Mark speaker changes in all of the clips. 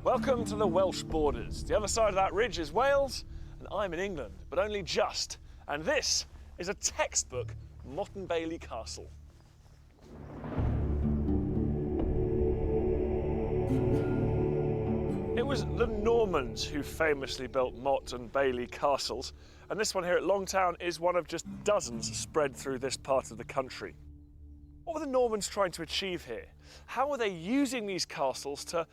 Speaker 1: Welcome to the Welsh borders. The other side of that ridge is Wales, and I'm in England, but only just. And this is a textbook Motte and Bailey Castle. It was the Normans who famously built Motte and Bailey castles, and this one here at Longtown is one of just dozens spread through this part of the country. What were the Normans trying to achieve here? How were they using these castles to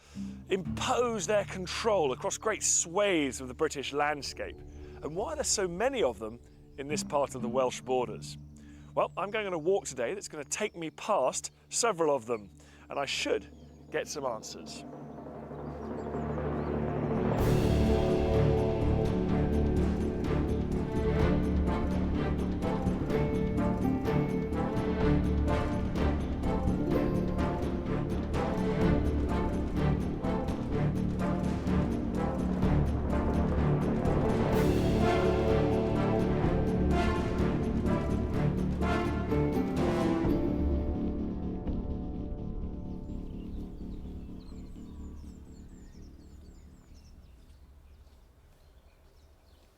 Speaker 1: impose their control across great swathes of the British landscape? And why are there so many of them in this part of the Welsh borders? Well, I'm going on a walk today that's going to take me past several of them, and I should get some answers.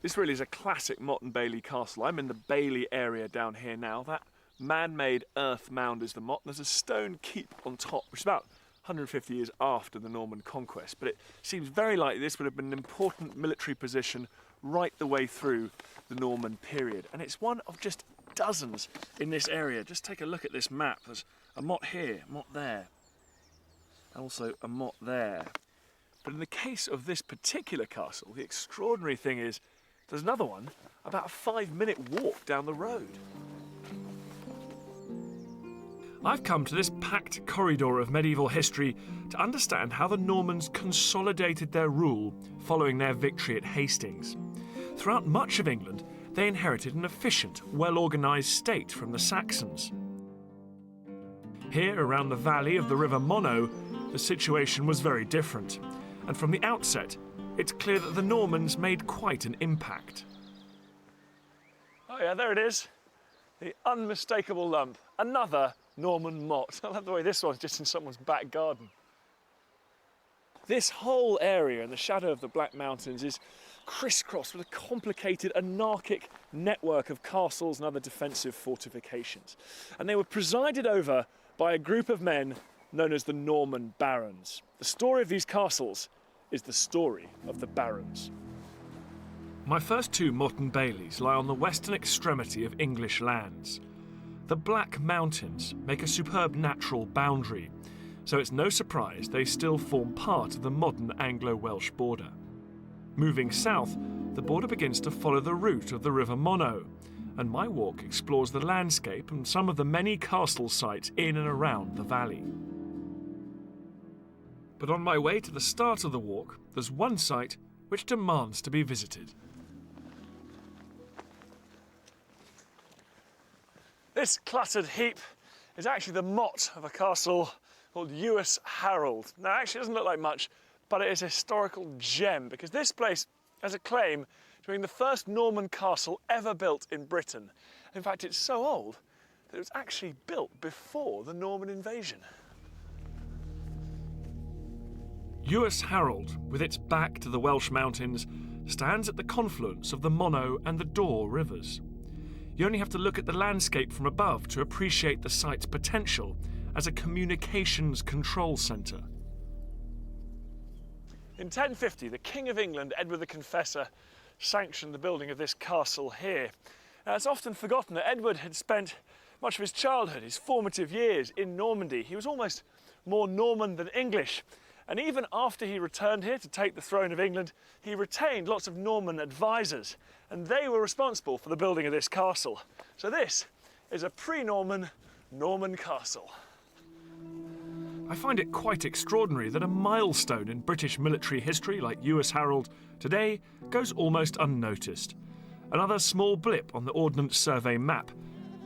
Speaker 1: This really is a classic Motte and Bailey castle. I'm in the Bailey area down here now. That man-made earth mound is the motte, and there's a stone keep on top, which is about 150 years after the Norman conquest. But it seems very likely this would have been an important military position right the way through the Norman period. And it's one of just dozens in this area. Just take a look at this map. There's a motte here, a motte there, and also a motte there. But in the case of this particular castle, the extraordinary thing is there's another one about a 5-minute walk down the road. I've come to this packed corridor of medieval history to understand how the Normans consolidated their rule following their victory at Hastings. Throughout much of England, they inherited an efficient, well-organised state from the Saxons. Here, around the valley of the River Monnow, the situation was very different, and from the outset, it's clear that the Normans made quite an impact. Oh yeah, there it is. The unmistakable lump. Another Norman motte. I love the way this one's just in someone's back garden. This whole area in the shadow of the Black Mountains is crisscrossed with a complicated anarchic network of castles and other defensive fortifications. And they were presided over by a group of men known as the Norman barons. The story of these castles is the story of the barons. My first two Motte and Baileys lie on the western extremity of English lands. The Black Mountains make a superb natural boundary, so it's no surprise they still form part of the modern Anglo-Welsh border. Moving south, the border begins to follow the route of the River Monnow, and my walk explores the landscape and some of the many castle sites in and around the valley. But on my way to the start of the walk, there's one site which demands to be visited. This cluttered heap is actually the motte of a castle called Ewyas Harold. Now, actually it doesn't look like much, but it is a historical gem because this place has a claim to being the first Norman castle ever built in Britain. In fact, it's so old that it was actually built before the Norman invasion. Ewyas Harold, with its back to the Welsh mountains, stands at the confluence of the Monnow and the Dore rivers. You only have to look at the landscape from above to appreciate the site's potential as a communications control centre. In 1050, the King of England, Edward the Confessor, sanctioned the building of this castle here. Now, it's often forgotten that Edward had spent much of his childhood, his formative years, in Normandy. He was almost more Norman than English. And even after he returned here to take the throne of England, he retained lots of Norman advisors, and they were responsible for the building of this castle. So this is a pre-Norman Norman castle. I find it quite extraordinary that a milestone in British military history like Ewyas Harold today goes almost unnoticed. Another small blip on the Ordnance Survey map,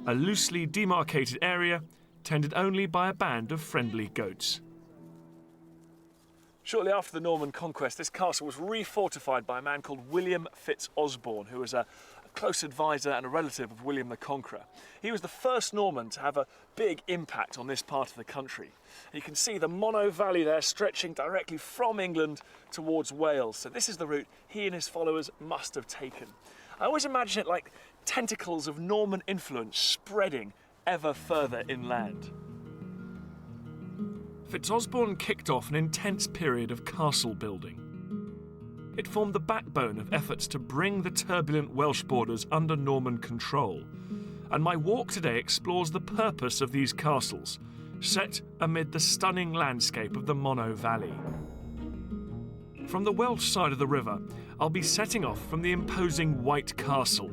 Speaker 1: a loosely demarcated area tended only by a band of friendly goats. Shortly after the Norman conquest, this castle was refortified by a man called William Fitz-Osborne, who was a close advisor and a relative of William the Conqueror. He was the first Norman to have a big impact on this part of the country. You can see the Monnow Valley there stretching directly from England towards Wales. So this is the route he and his followers must have taken. I always imagine it like tentacles of Norman influence spreading ever further inland. FitzOsborne kicked off an intense period of castle building. It formed the backbone of efforts to bring the turbulent Welsh borders under Norman control, and my walk today explores the purpose of these castles, set amid the stunning landscape of the Monnow Valley. From the Welsh side of the river, I'll be setting off from the imposing White Castle.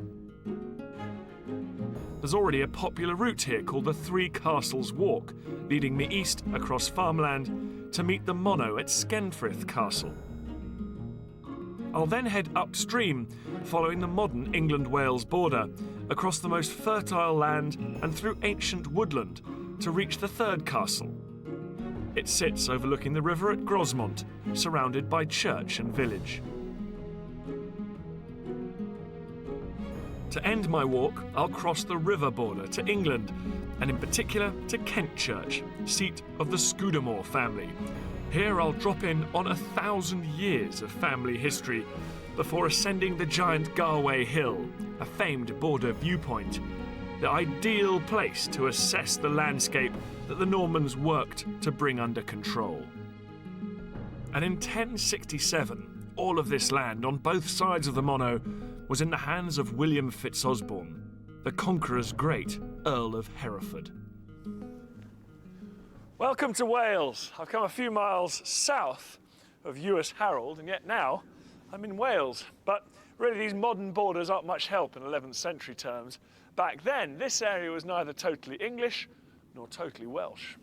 Speaker 1: There's already a popular route here called the Three Castles Walk, leading me east across farmland to meet the Monnow at Skenfrith Castle. I'll then head upstream, following the modern England-Wales border, across the most fertile land and through ancient woodland to reach the third castle. It sits overlooking the river at Grosmont, surrounded by church and village. To end my walk, I'll cross the river border to England, and in particular to Kentchurch, seat of the Scudamore family. Here I'll drop in on 1,000 years of family history before ascending the giant Garway Hill, a famed border viewpoint, the ideal place to assess the landscape that the Normans worked to bring under control. And in 1067, all of this land on both sides of the Monnow was in the hands of William FitzOsborne, the Conqueror's great Earl of Hereford. Welcome to Wales. I've come a few miles south of Ewyas Harold, and yet now I'm in Wales. But really these modern borders aren't much help in 11th century terms. Back then, this area was neither totally English nor totally Welsh.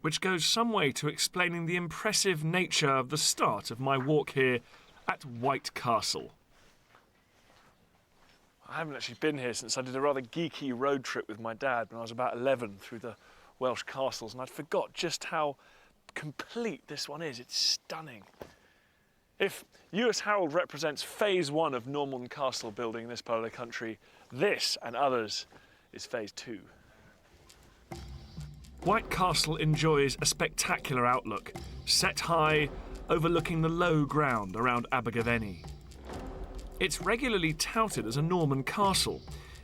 Speaker 1: Which goes some way to explaining the impressive nature of the start of my walk here at White Castle. I haven't actually been here since I did a rather geeky road trip with my dad when I was about 11 through the Welsh castles, and I'd forgot just how complete this one is. It's stunning. If Ewyas Harold represents phase 1 of Norman castle building in this part of the country, this and others is phase 2. White Castle enjoys a spectacular outlook, set high, overlooking the low ground around Abergavenny. It's regularly touted as a Norman castle,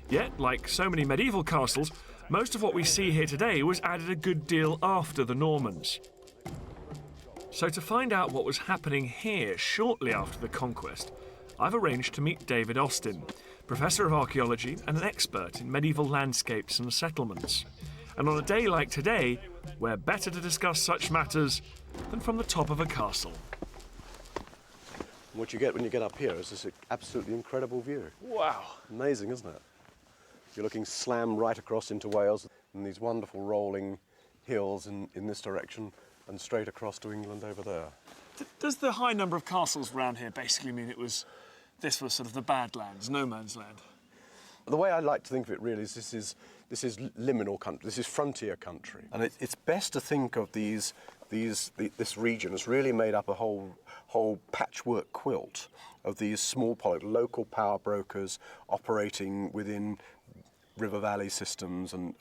Speaker 1: yet, like so many medieval castles, most of what we see here today was added a good deal after the Normans. So to find out what was happening here shortly after the conquest, I've arranged to meet David Austin, Professor of Archaeology and an expert in medieval landscapes and settlements. And on a day like today, where better to discuss such matters than from the top of a castle.
Speaker 2: What you get when you get up here is this absolutely incredible view.
Speaker 1: Wow.
Speaker 2: Amazing, isn't it? You're looking slam right across into Wales and these wonderful rolling hills in this direction and straight across to England over there.
Speaker 1: Does the high number of castles around here basically mean this was sort of the Badlands, no man's land?
Speaker 2: The way I like to think of it really is this is liminal country, this is frontier country. And it's best to think of this region as really made up a whole patchwork quilt of these small local power brokers operating within river valley systems and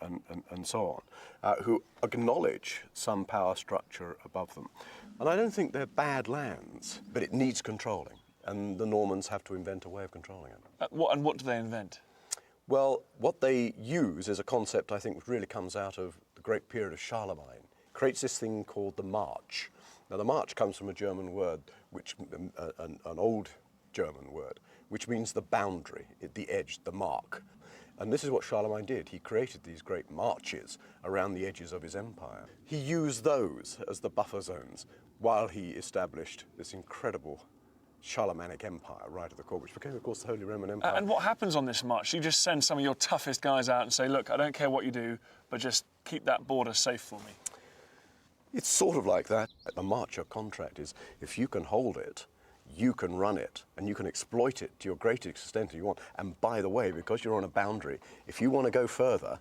Speaker 2: so on, who acknowledge some power structure above them. And I don't think they're bad lands, but it needs controlling, and the Normans have to invent a way of controlling it.
Speaker 1: What do they invent?
Speaker 2: Well, what they use is a concept I think which really comes out of the great period of Charlemagne. Creates this thing called the march. Now the march comes from a German word, an old German word, which means the boundary, the edge, the mark. And this is what Charlemagne did. He created these great marches around the edges of his empire. He used those as the buffer zones while he established this incredible Charlemanic Empire right at the core, which became, of course, the Holy Roman Empire.
Speaker 1: And what happens on this march? You just send some of your toughest guys out and say, look, I don't care what you do, but just keep that border safe for me.
Speaker 2: It's sort of like that. A march or contract is, if you can hold it, you can run it, and you can exploit it to your greatest extent if you want. And by the way, because you're on a boundary, if you want to go further,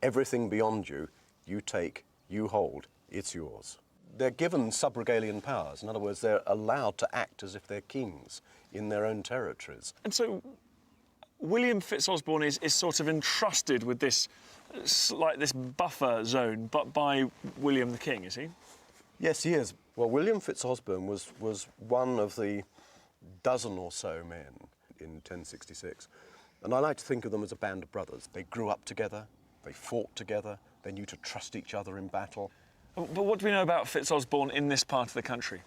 Speaker 2: everything beyond you, you take, you hold, it's yours. They're given subregalian powers. In other words, they're allowed to act as if they're kings in their own territories.
Speaker 1: And so William Fitzosborne is sort of entrusted with this, like this buffer zone, but by William the King, is he?
Speaker 2: Yes, he is. Well, William Fitzosborne was one of the dozen or so men in 1066. And I like to think of them as a band of brothers. They grew up together, they fought together, they knew to trust each other in battle.
Speaker 1: But what do we know about Fitzosborne in this part of the country?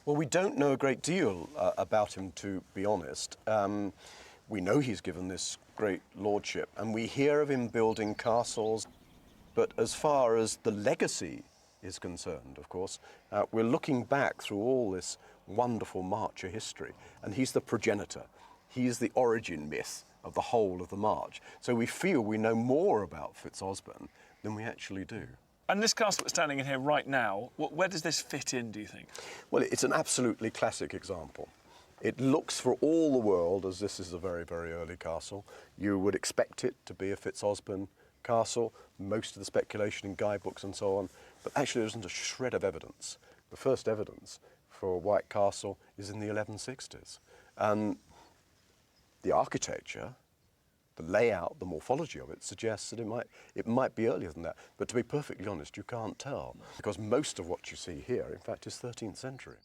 Speaker 2: Well, we don't know a great deal about him, to be honest. We know he's given this great lordship, and we hear of him building castles. But as far as the legacy is concerned, of course, we're looking back through all this wonderful march of history, and he's the progenitor. He's the origin myth of the whole of the march. So we feel we know more about Fitzosborne than we actually do.
Speaker 1: And this castle that's standing in here right now, where does this fit in, do you think?
Speaker 2: Well, it's an absolutely classic example. It looks for all the world as this is a very, very early castle. You would expect it to be a Fitzosborne castle, most of the speculation in guidebooks and so on, but actually there isn't a shred of evidence. The first evidence for White Castle is in the 1160s. And the architecture, the layout, the morphology of it suggests that it might be earlier than that. But to be perfectly honest, you can't tell, because most of what you see here, in fact, is 13th century.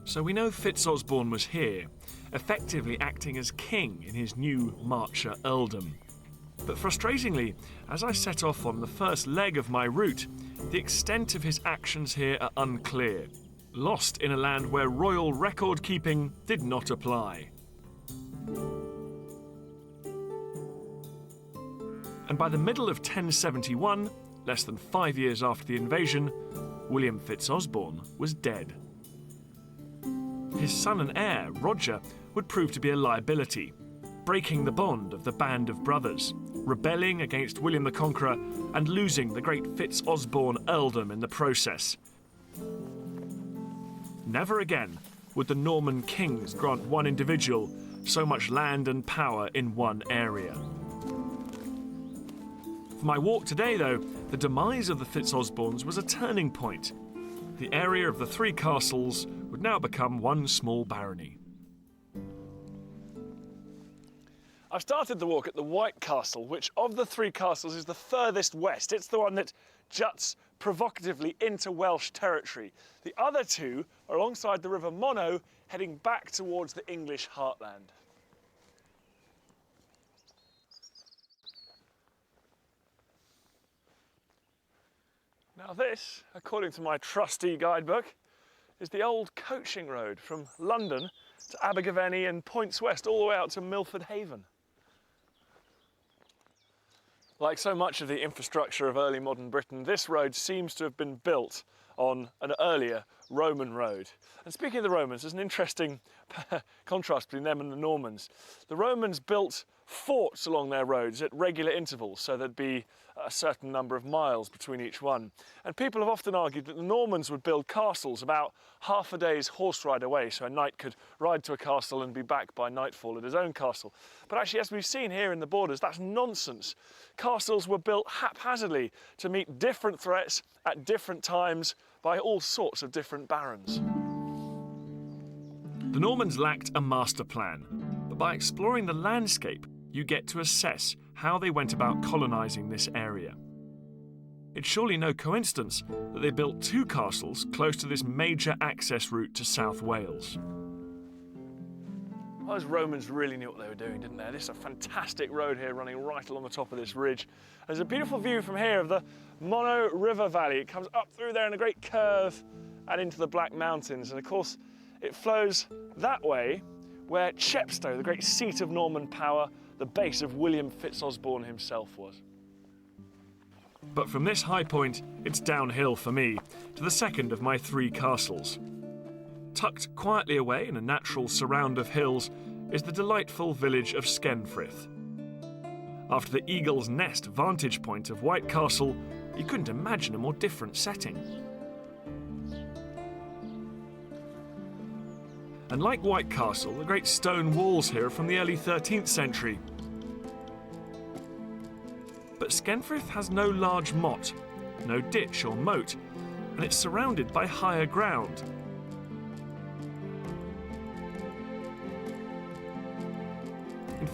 Speaker 1: So we know Fitzosborne was here, effectively acting as king in his new Marcher earldom. But frustratingly, as I set off on the first leg of my route, the extent of his actions here are unclear, lost in a land where royal record-keeping did not apply. And by the middle of 1071, less than 5 years after the invasion, William Fitzosborne was dead. His son and heir, Roger, would prove to be a liability, breaking the bond of the band of brothers, rebelling against William the Conqueror and losing the great Fitzosborne earldom in the process. Never again would the Norman kings grant one individual so much land and power in one area. For my walk today, though, the demise of the Fitzosbornes was a turning point. The area of the three castles would now become one small barony. I've started the walk at the White Castle, which of the three castles is the furthest west. It's the one that juts provocatively into Welsh territory. The other two are alongside the River Monnow, heading back towards the English heartland. Now this, according to my trusty guidebook, is the old coaching road from London to Abergavenny and points west all the way out to Milford Haven. Like so much of the infrastructure of early modern Britain, this road seems to have been built on an earlier Roman road. And speaking of the Romans, there's an interesting contrast between them and the Normans. The Romans built forts along their roads at regular intervals, so there'd be a certain number of miles between each one. And people have often argued that the Normans would build castles about half a day's horse ride away, so a knight could ride to a castle and be back by nightfall at his own castle. But actually, as we've seen here in the borders, that's nonsense. Castles were built haphazardly to meet different threats at different times by all sorts of different barons. The Normans lacked a master plan, but by exploring the landscape, you get to assess how they went about colonising this area. It's surely no coincidence that they built two castles close to this major access route to South Wales. Well, those Romans really knew what they were doing, didn't they? This is a fantastic road here running right along the top of this ridge. There's a beautiful view from here of the Monnow River Valley. It comes up through there in a great curve and into the Black Mountains. And of course, it flows that way where Chepstow, the great seat of Norman power, the base of William Fitzosborne himself, was. But from this high point, it's downhill for me, to the second of my three castles. Tucked quietly away in a natural surround of hills is the delightful village of Skenfrith. After the Eagle's Nest vantage point of White Castle, you couldn't imagine a more different setting. And like White Castle, the great stone walls here are from the early 13th century. But Skenfrith has no large motte, no ditch or moat, and it's surrounded by higher ground.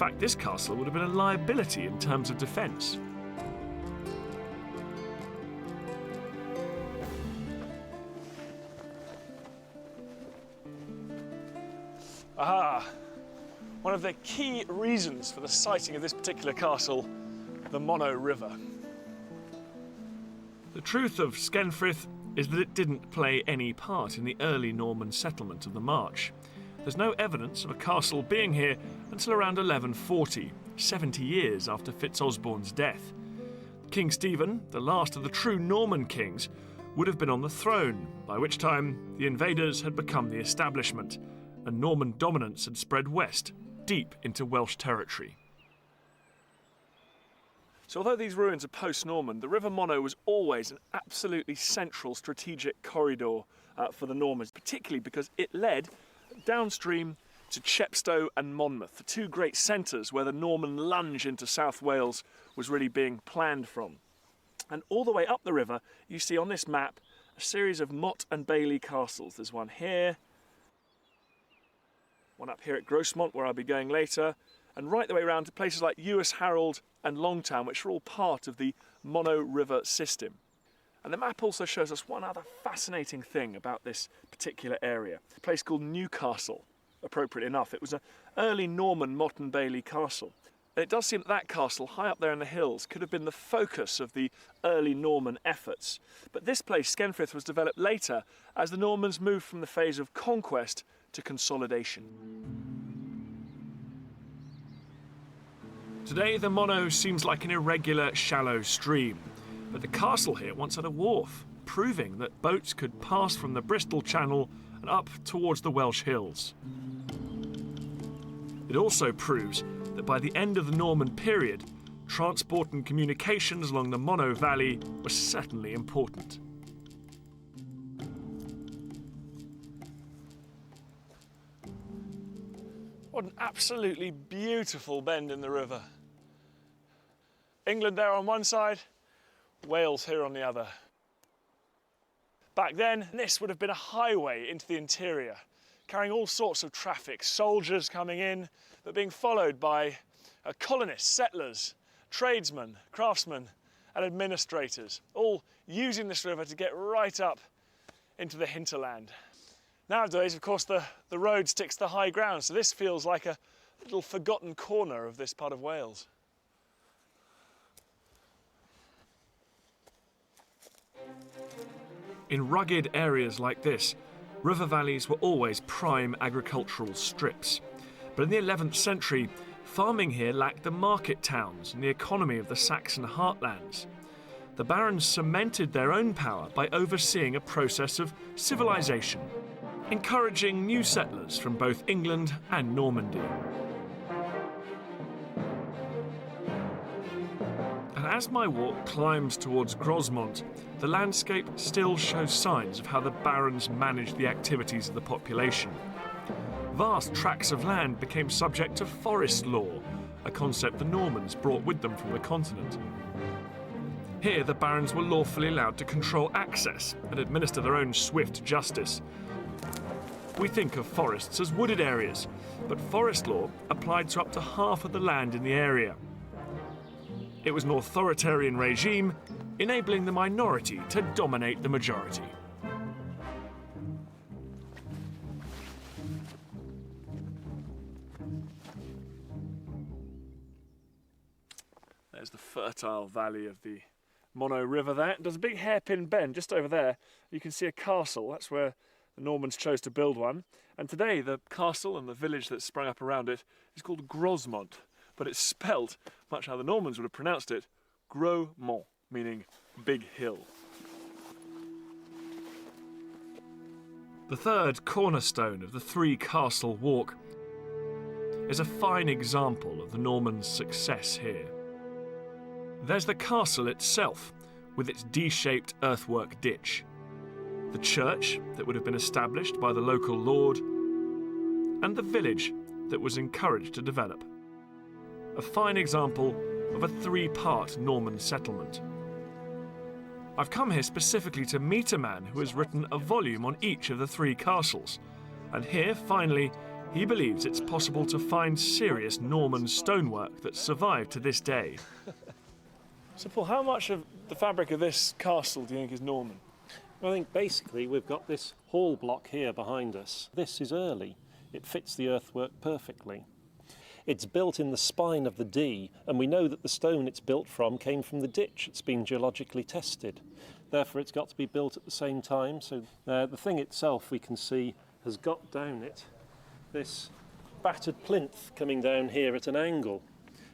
Speaker 1: fact, this castle would have been a liability in terms of defence. Aha! One of the key reasons for the siting of this particular castle, the Monnow River. The truth of Skenfrith is that it didn't play any part in the early Norman settlement of the March. There's no evidence of a castle being here until around 1140, 70 years after Fitzosborne's death. King Stephen, the last of the true Norman kings, would have been on the throne, by which time the invaders had become the establishment, and Norman dominance had spread west, deep into Welsh territory. So although these ruins are post-Norman, the River Monnow was always an absolutely central strategic corridor for the Normans, particularly because it led downstream to Chepstow and Monmouth, the two great centres where the Norman lunge into South Wales was really being planned from. And all the way up the river, you see on this map a series of motte and bailey castles. There's one here, one up here at Grosmont, where I'll be going later, and right the way around to places like Ewyas Harold and Longtown, which are all part of the Monnow River system. And the map also shows us one other fascinating thing about this particular area, a place called Newcastle, appropriate enough. It was an early Norman motte and bailey castle. And it does seem that that castle, high up there in the hills, could have been the focus of the early Norman efforts. But this place, Skenfrith, was developed later as the Normans moved from the phase of conquest to consolidation. Today, the Monnow seems like an irregular, shallow stream, but the castle here once had a wharf, proving that boats could pass from the Bristol Channel and up towards the Welsh hills. It also proves that by the end of the Norman period, transport and communications along the Monnow Valley were certainly important. What an absolutely beautiful bend in the river. England there on one side, Wales here on the other. Back then, this would have been a highway into the interior, carrying all sorts of traffic, soldiers coming in, but being followed by colonists, settlers, tradesmen, craftsmen, and administrators, all using this river to get right up into the hinterland. Nowadays, of course, the road sticks to high ground, so this feels like a little forgotten corner of this part of Wales. In rugged areas like this, river valleys were always prime agricultural strips. But in the 11th century, farming here lacked the market towns and the economy of the Saxon heartlands. The barons cemented their own power by overseeing a process of civilization, encouraging new settlers from both England and Normandy. And as my walk climbs towards Grosmont, the landscape still shows signs of how the barons managed the activities of the population. Vast tracts of land became subject to forest law, a concept the Normans brought with them from the continent. Here, the barons were lawfully allowed to control access and administer their own swift justice. We think of forests as wooded areas, but forest law applied to up to half of the land in the area. It was an authoritarian regime, enabling the minority to dominate the majority. There's the fertile valley of the Monnow River there. There's a big hairpin bend just over there. You can see a castle. That's where the Normans chose to build one. And today the castle and the village that sprung up around it is called Grosmont, but it's spelt, much how the Normans would have pronounced it, Grosmont, meaning big hill. The third cornerstone of the three-castle walk is a fine example of the Normans' success here. There's the castle itself, with its D-shaped earthwork ditch, the church that would have been established by the local lord, and the village that was encouraged to develop. A fine example of a three-part Norman settlement. I've come here specifically to meet a man who has written a volume on each of the three castles, and here, finally, he believes it's possible to find serious Norman stonework that survived to this day. So, Paul, how much of the fabric of this castle do you think is Norman?
Speaker 3: I think basically we've got this hall block here behind us. This is early. It fits the earthwork perfectly. It's built in the spine of the D, and we know that the stone it's built from came from the ditch. It's been geologically tested. Therefore, it's got to be built at the same time. So the thing itself, we can see, has got down it this battered plinth coming down here at an angle.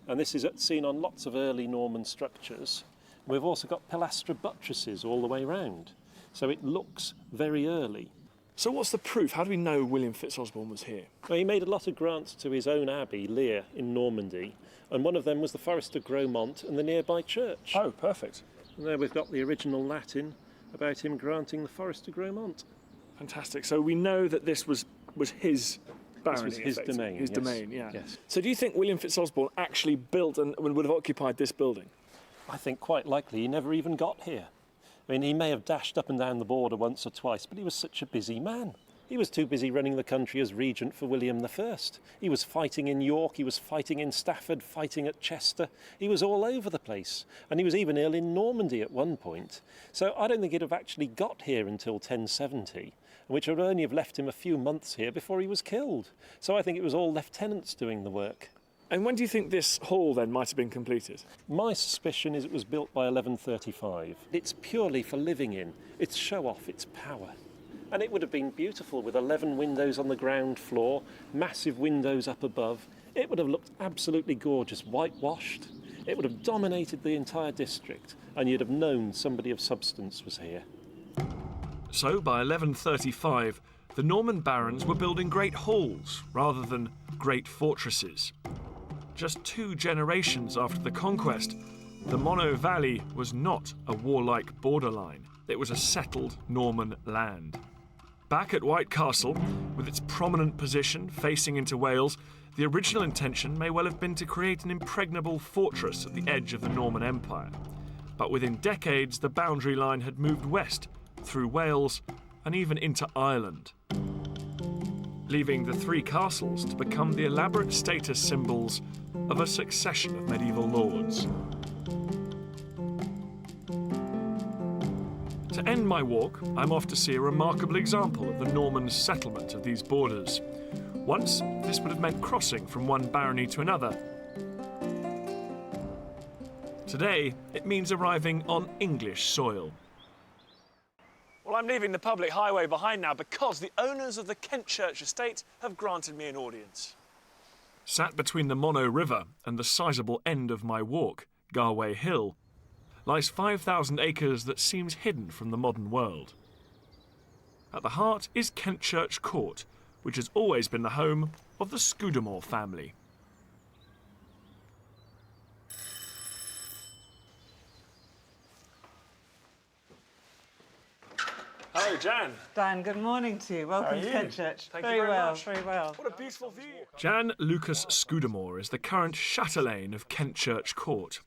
Speaker 3: And this is seen on lots of early Norman structures. We've also got pilastra buttresses all the way round. So it looks very early.
Speaker 1: So what's the proof? How do we know William FitzOsborne was here?
Speaker 3: Well, he made a lot of grants to his own abbey, Lear, in Normandy, and one of them was the Forest of Grosmont and the nearby church.
Speaker 1: Oh, perfect.
Speaker 3: And there we've got the original Latin about him granting the Forest of Grosmont.
Speaker 1: Fantastic. So we know that this was his barony.
Speaker 3: This was his domain.
Speaker 1: His
Speaker 3: yes.
Speaker 1: domain, yeah.
Speaker 3: Yes.
Speaker 1: So do you think William FitzOsborne actually built and would have occupied this building?
Speaker 3: I think quite likely he never even got here. I mean, he may have dashed up and down the border once or twice, but he was such a busy man. He was too busy running the country as regent for William I. He was fighting in York, he was fighting in Stafford, fighting at Chester. He was all over the place. And he was even ill in Normandy at one point. So I don't think he'd have actually got here until 1070, which would only have left him a few months here before he was killed. So I think it was all lieutenants doing the work.
Speaker 1: And when do you think this hall then might have been completed?
Speaker 3: My suspicion is it was built by 1135. It's purely for living in. It's show off, it's power. And it would have been beautiful with 11 windows on the ground floor, massive windows up above. It would have looked absolutely gorgeous, whitewashed. It would have dominated the entire district, and you'd have known somebody of substance was here.
Speaker 1: So by 1135, the Norman barons were building great halls rather than great fortresses. Just 2 generations after the conquest, the Monnow Valley was not a warlike borderline. It was a settled Norman land. Back at White Castle, with its prominent position facing into Wales, the original intention may well have been to create an impregnable fortress at the edge of the Norman Empire. But within decades, the boundary line had moved west, through Wales, and even into Ireland, leaving the 3 castles to become the elaborate status symbols of a succession of medieval lords. To end my walk, I'm off to see a remarkable example of the Norman settlement of these borders. Once, this would have meant crossing from one barony to another. Today, it means arriving on English soil. Well, I'm leaving the public highway behind now because the owners of the Kentchurch estate have granted me an audience. Sat between the Monnow River and the sizable end of my walk, Garway Hill, lies 5,000 acres that seems hidden from the modern world. At the heart is Kentchurch Court, which has always been the home of the Scudamore family. Hello, Jan.
Speaker 4: Dan, good morning to you. Welcome to Kentchurch.
Speaker 1: Thank you very much.
Speaker 4: Very well.
Speaker 1: What a beautiful view. Jan Lucas Scudamore is the current chatelaine of Kentchurch Court.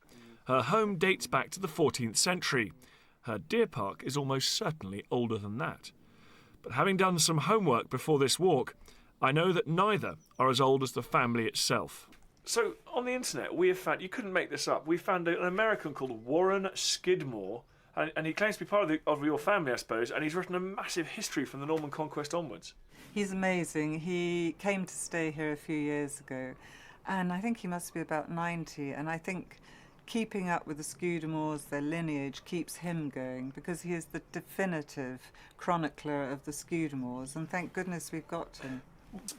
Speaker 1: Her home dates back to the 14th century. Her deer park is almost certainly older than that. But having done some homework before this walk, I know that neither are as old as the family itself. So, on the internet, we have found, you couldn't make this up, we found an American called Warren Skidmore, and he claims to be part of your family, I suppose, and he's written a massive history from the Norman conquest onwards.
Speaker 4: He's amazing. He came to stay here a few years ago, and I think he must be about 90, and I think keeping up with the Scudamores, their lineage, keeps him going, because he is the definitive chronicler of the Scudamores, and thank goodness we've got him.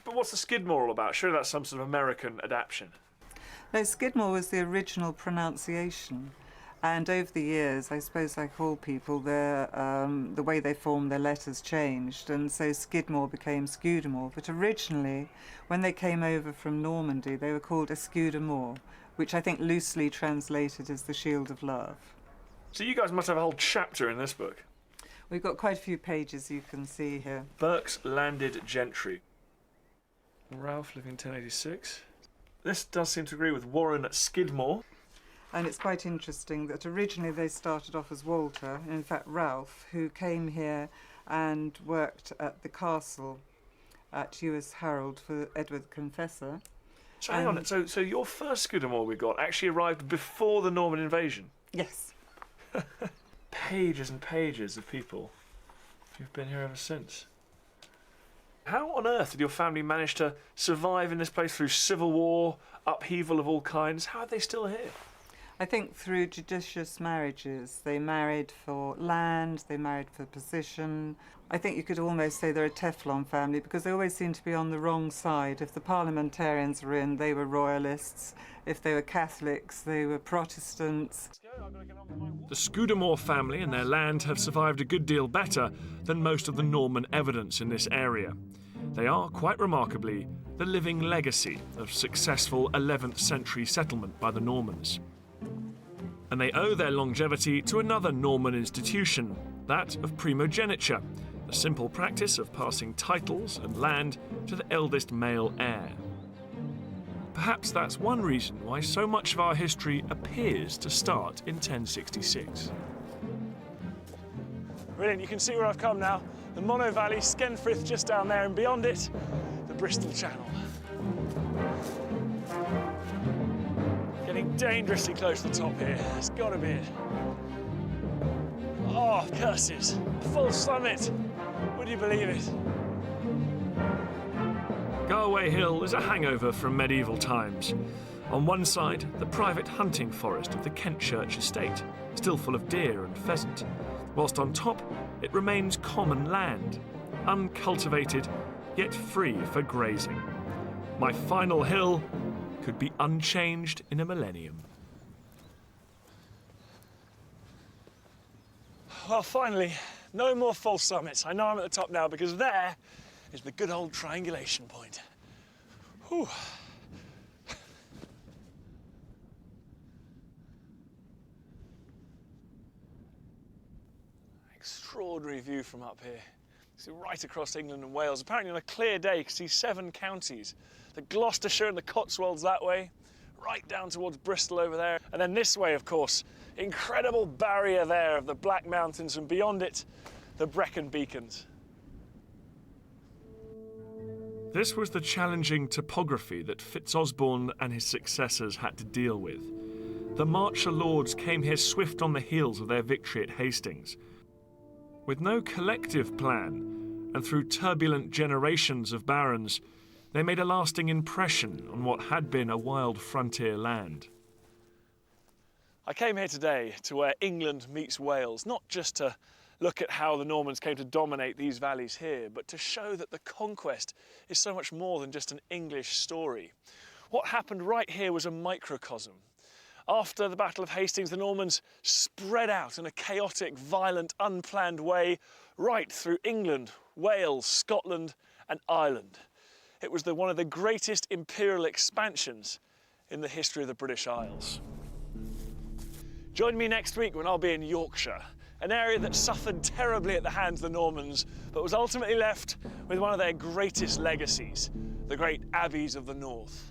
Speaker 1: But what's the Skidmore all about? Surely that's some sort of American adaptation.
Speaker 4: No, Skidmore was the original pronunciation. And over the years, I suppose like all people, the way they formed their letters changed, and so Skidmore became Scudamore. But originally, when they came over from Normandy, they were called Escudamore, which I think loosely translated as the Shield of Love.
Speaker 1: So you guys must have a whole chapter in this book.
Speaker 4: We've got quite a few pages you can see here.
Speaker 1: Burke's Landed Gentry. Ralph living 1086. This does seem to agree with Warren Skidmore.
Speaker 4: And it's quite interesting that originally they started off as Walter, and in fact Ralph, who came here and worked at the castle. at Ewyas Harold for Edward the Confessor.
Speaker 1: So hang on, so your first Scudamore we got actually arrived before the Norman invasion?
Speaker 4: Yes.
Speaker 1: Pages and pages of people who've been here ever since. How on earth did your family manage to survive in this place through civil war, upheaval of all kinds? How are they still here?
Speaker 4: I think through judicious marriages. They married for land, they married for position. I think you could almost say they're a Teflon family because they always seem to be on the wrong side. If the parliamentarians were in, they were royalists. If they were Catholics, they were Protestants.
Speaker 1: The Scudamore family and their land have survived a good deal better than most of the Norman evidence in this area. They are, quite remarkably, the living legacy of successful 11th century settlement by the Normans. And they owe their longevity to another Norman institution, that of primogeniture, a simple practice of passing titles and land to the eldest male heir. Perhaps that's one reason why so much of our history appears to start in 1066.
Speaker 5: Brilliant, you can see where I've come now. The Monnow Valley, Skenfrith just down there, and beyond it, the Bristol Channel. Getting dangerously close to the top here. It's got to be it. Oh, curses. Full summit. Would you believe it?
Speaker 1: Garway Hill is a hangover from medieval times. On one side, the private hunting forest of the Kentchurch estate, still full of deer and pheasant, whilst on top it remains common land, uncultivated yet free for grazing. My final hill could be unchanged in a millennium.
Speaker 5: Well, finally, no more false summits. I know I'm at the top now because there is the good old triangulation point. Whew. Extraordinary view from up here. You see right across England and Wales. Apparently on a clear day you can see 7 counties. The Gloucestershire and the Cotswolds that way, right down towards Bristol over there. And then this way, of course, incredible barrier there of the Black Mountains, and beyond it, the Brecon Beacons.
Speaker 1: This was the challenging topography that Fitzosborne and his successors had to deal with. The Marcher lords came here swift on the heels of their victory at Hastings. With no collective plan, and through turbulent generations of barons, they made a lasting impression on what had been a wild frontier land.
Speaker 5: I came here today to where England meets Wales, not just to look at how the Normans came to dominate these valleys here, but to show that the conquest is so much more than just an English story. What happened right here was a microcosm. After the Battle of Hastings, the Normans spread out in a chaotic, violent, unplanned way right through England, Wales, Scotland and Ireland. It was one of the greatest imperial expansions in the history of the British Isles. Join me next week when I'll be in Yorkshire, an area that suffered terribly at the hands of the Normans, but was ultimately left with one of their greatest legacies, the great abbeys of the north.